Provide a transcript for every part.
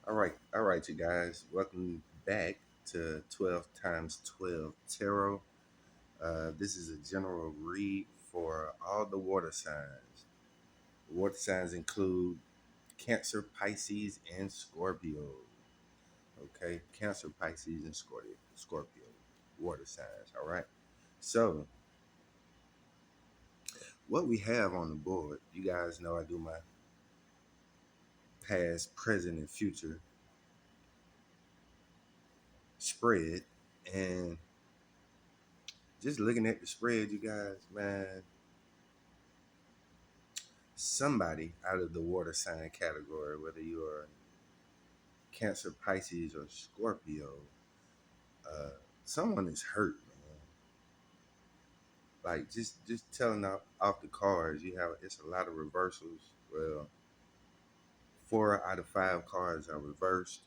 All right, you guys. Welcome back to 12 times 12 Tarot. This is a general read for all the water signs. Water signs include Cancer, Pisces, and Scorpio. Okay, Cancer, Pisces, and Scorpio. Water signs. All right. So, what we have on the board, you guys know I do my past, present, and future spread. And just looking at the spread, you guys, man, somebody out of the water sign category, whether you are Cancer, Pisces, or Scorpio, someone is hurt, man. Like just telling off the cards, you have it's a lot of reversals. Well, 4 out of 5 cards are reversed,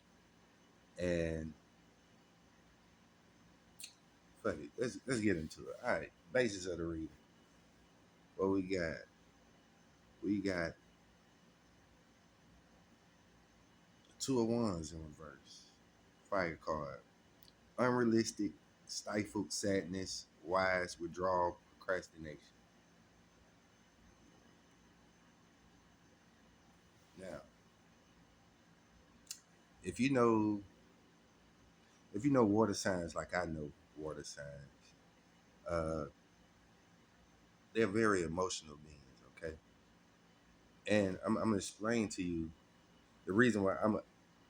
and fuck it, let's get into it. All right, basis of the reading. What we got? We got Two of Wands in reverse. Fire card. Unrealistic, stifled sadness, wise withdrawal, procrastination. Now, if you know if you know water signs like I know water signs, uh, they're very emotional beings, okay? And I'm gonna explain to you the reason why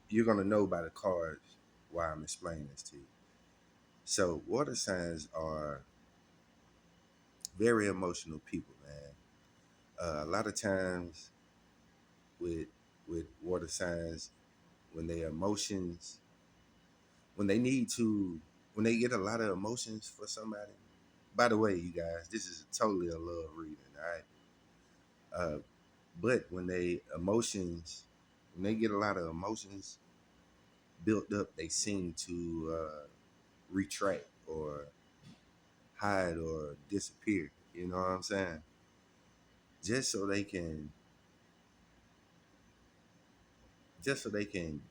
you're gonna know by the cards why I'm explaining this to you. So water signs are very emotional people, man. A lot of times with water signs, when their emotions, when they need to, when they get a lot of emotions for somebody. By the way, you guys, this is totally a love reading, all right? But when they get a lot of emotions built up, they seem to retract or hide or disappear. You know what I'm saying? Just so they can, just so they can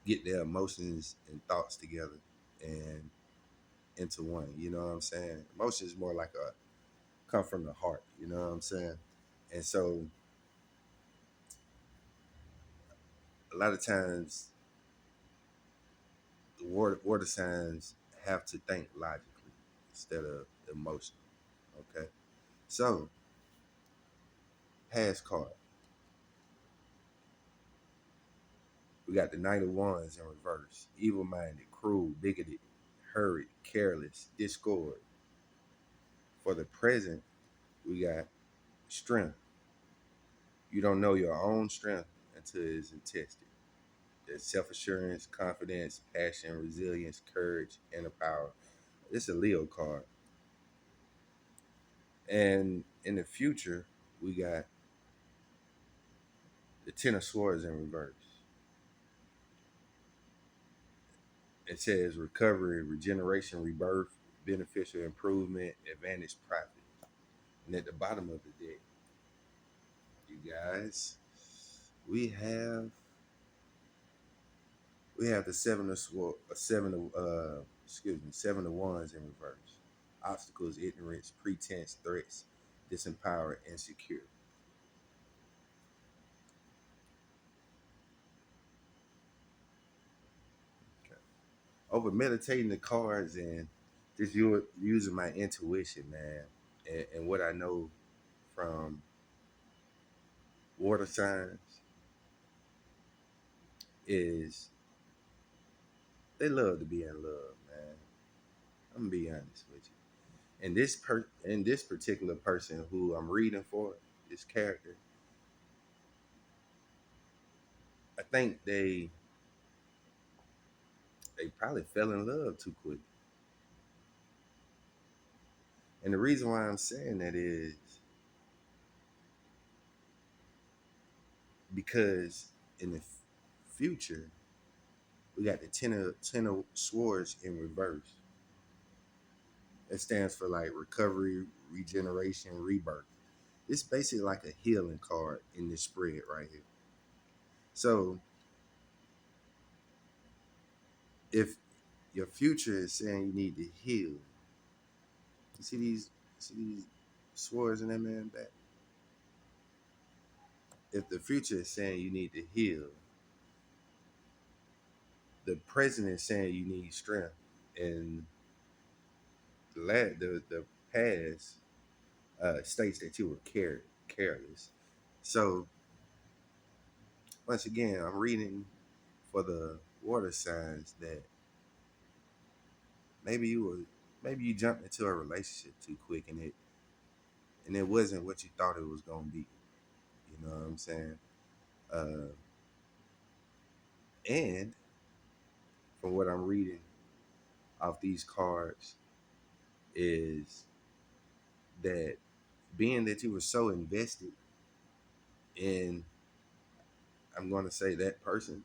get their emotions and thoughts together and into one. You know what I'm saying? Emotions more like a come from the heart. You know what I'm saying? And so a lot of times the water signs have to think logically instead of emotionally. Okay. So, past card. We got the Knight of Wands in reverse. Evil minded, cruel, bigoted, hurried, careless, discord. For the present, we got strength. You don't know your own strength until it's tested. There's self assurance, confidence, passion, resilience, courage, inner power. It's a Leo card. And in the future, we got the Ten of Swords in reverse. It says recovery, regeneration, rebirth, beneficial improvement, advantage, profit. And at the bottom of the deck, you guys, we have we have the seven of wands in reverse. Obstacles, ignorance, pretense, threats, disempowered, insecure. Okay. Over meditating the cards and just using my intuition, man, and what I know from water signs is they love to be in love, man. I'm gonna be honest with you. And this particular person who I'm reading for, this character, I think they probably fell in love too quick. And the reason why I'm saying that is because in the future we got the ten of swords in reverse. It stands for like recovery, regeneration, rebirth. It's basically like a healing card in this spread right here. So If your future is saying you need to heal, you see these swords in that man back. If the future is saying you need to heal, the present is saying you need strength, and the past states that you were careless. So once again, I'm reading for the water signs that maybe you were maybe you jumped into a relationship too quick, and it wasn't what you thought it was gonna be. You know what I'm saying? Uh, and from what I'm reading off these cards is that being that you were so invested in, I'm going to say that person,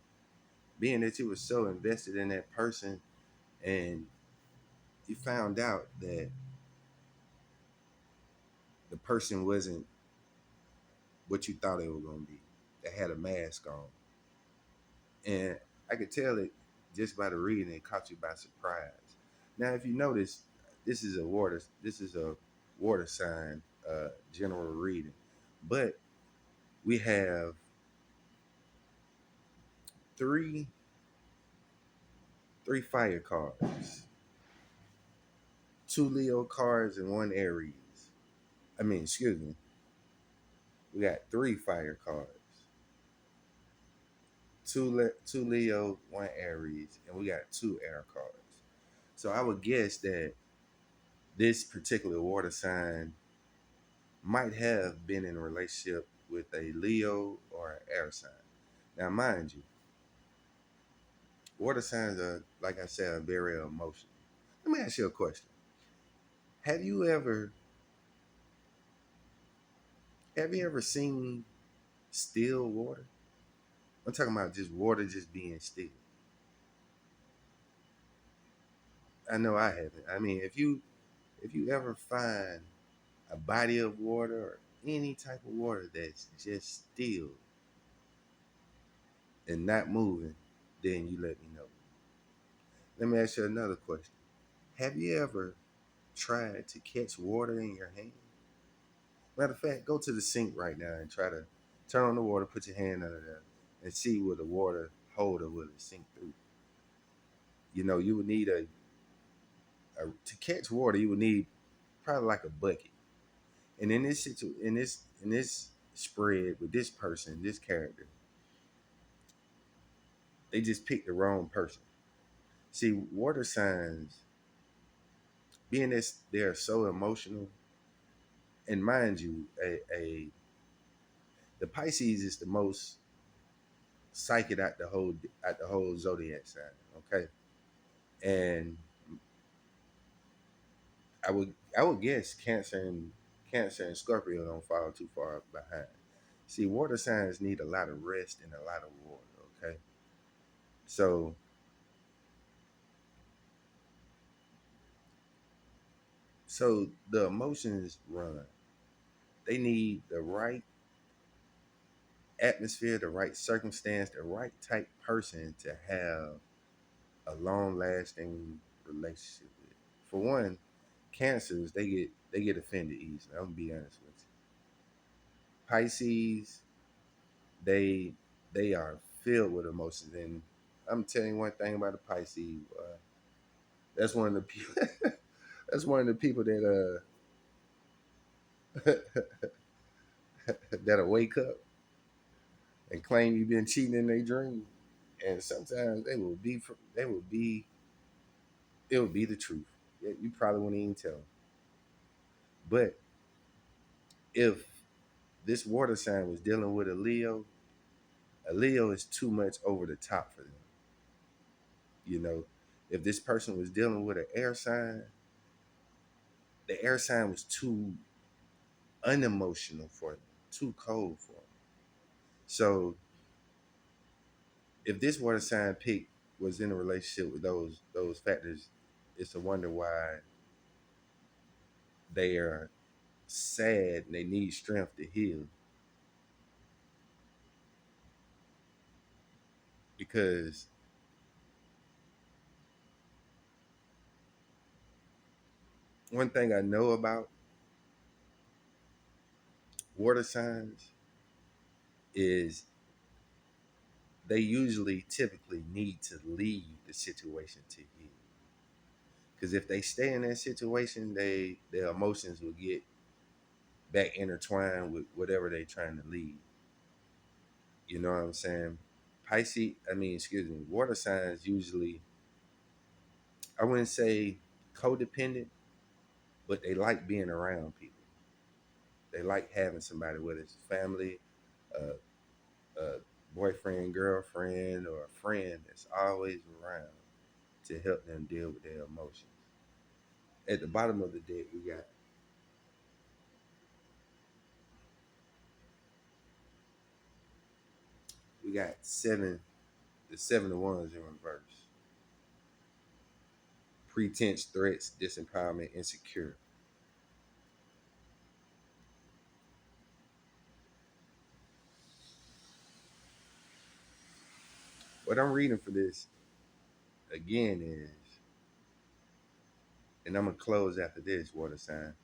being that you were so invested in that person, and you found out that the person wasn't what you thought they were going to be. They had a mask on. And I could tell it just by the reading, it caught you by surprise. Now, if you notice, this is a water sign general reading. But we have three three fire cards, two Leo cards, and one Aries. I mean, excuse me. We got three fire cards, two Leo, one Aries, and we got two air cards. So I would guess that this particular water sign might have been in a relationship with a Leo or an air sign. Now, mind you, water signs are, like I said, are very emotional. Let me ask you a question. Have you ever have you ever seen still water? I'm talking about just water just being still. I know I haven't. I mean, if you ever find a body of water or any type of water that's just still and not moving, then you let me know. Let me ask you another question. Have you ever tried to catch water in your hand? Matter of fact, go to the sink right now and try to turn on the water, put your hand under there, and see where the water holder will sink through. You know, you would need to catch water. You would need probably like a bucket. And in in this spread with this person, this character, they just picked the wrong person. See, water signs, being this they're so emotional, and mind you, a the Pisces is the most psychic at the whole zodiac sign. Okay, and I would guess Cancer and Scorpio don't fall too far behind. See, water signs need a lot of rest and a lot of water. Okay, so the emotions run. They need the right atmosphere, the right circumstance, the right type person to have a long lasting relationship with. For one, cancers, they get offended easily. I'm gonna be honest with you. Pisces, they they are filled with emotions, and I'm telling you one thing about the Pisces. That's one of the people. That's one of the people that'll wake up and claim you've been cheating in their dream, and sometimes they will be it will be the truth. You probably won't even tell them. But if this water sign was dealing with a Leo is too much over the top for them. You know, if this person was dealing with an air sign, the air sign was too unemotional for them, too cold for them. So if this water sign pick was in a relationship with those factors, it's a wonder why they are sad and they need strength to heal, because one thing I know about water signs is they usually typically need to leave the situation to heal. Because if they stay in that situation, their emotions will get back intertwined with whatever they're trying to leave. You know what I'm saying? Water signs usually, I wouldn't say codependent, but they like being around people. They like having somebody, whether it's family, a boyfriend, girlfriend, or a friend that's always around to help them deal with their emotions. At the bottom of the deck, we got the 7 of Wands in reverse. Pretense, threats, disempowerment, insecure. What I'm reading for this again is, and I'm gonna close after this, water sign,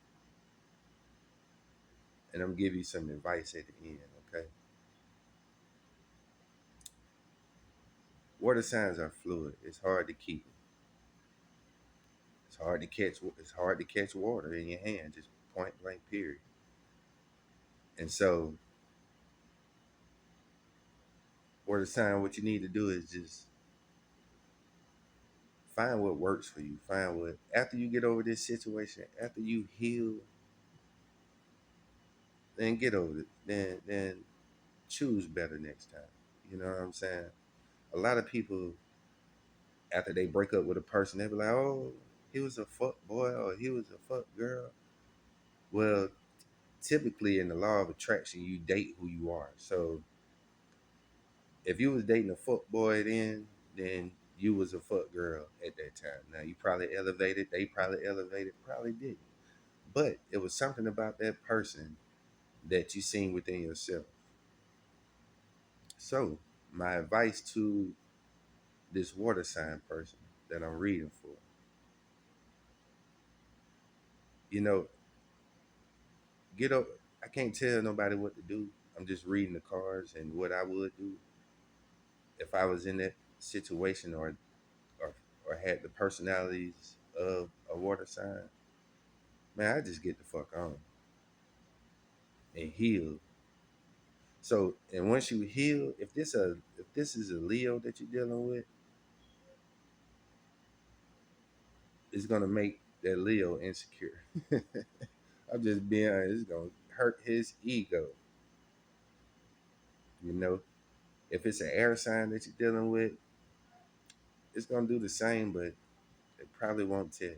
and I'm gonna give you some advice at the end, okay? Water signs are fluid. It's hard to keep. It's hard to catch. It's hard to catch water in your hand, just point blank. Period. And so, water sign, what you need to do is just find what works for you. Find what after you get over this situation, after you heal, then get over it. Then choose better next time. You know what I'm saying? A lot of people after they break up with a person, they be like, "Oh, he was a fuck boy or he was a fuck girl." Well, typically in the law of attraction, you date who you are. So if you was dating a fuck boy then you was a fuck girl at that time. Now you probably elevated, they probably elevated, probably didn't. But it was something about that person that you seen within yourself. So my advice to this water sign person that I'm reading for, you know, get up. I can't tell nobody what to do. I'm just reading the cards and what I would do if I was in that situation or or had the personalities of a water sign. Man, I just get the fuck on and heal. So, and once you heal, if this is a Leo that you're dealing with, it's gonna make that Leo insecure. I'm just being honest. It's gonna hurt his ego. You know, if it's an air sign that you're dealing with, it's gonna do the same, but it probably won't tell you.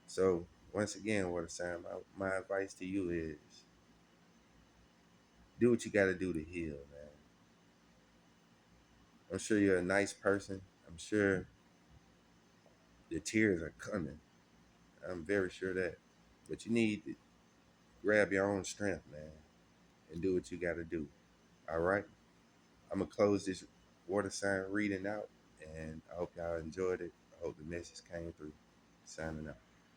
So, once again, water sign, my advice to you is do what you got to do to heal, man. I'm sure you're a nice person. I'm sure the tears are coming. I'm very sure that. But you need to grab your own strength, man, and do what you got to do. All right? I'm going to close this water sign reading out, and I hope y'all enjoyed it. I hope the message came through. Signing out.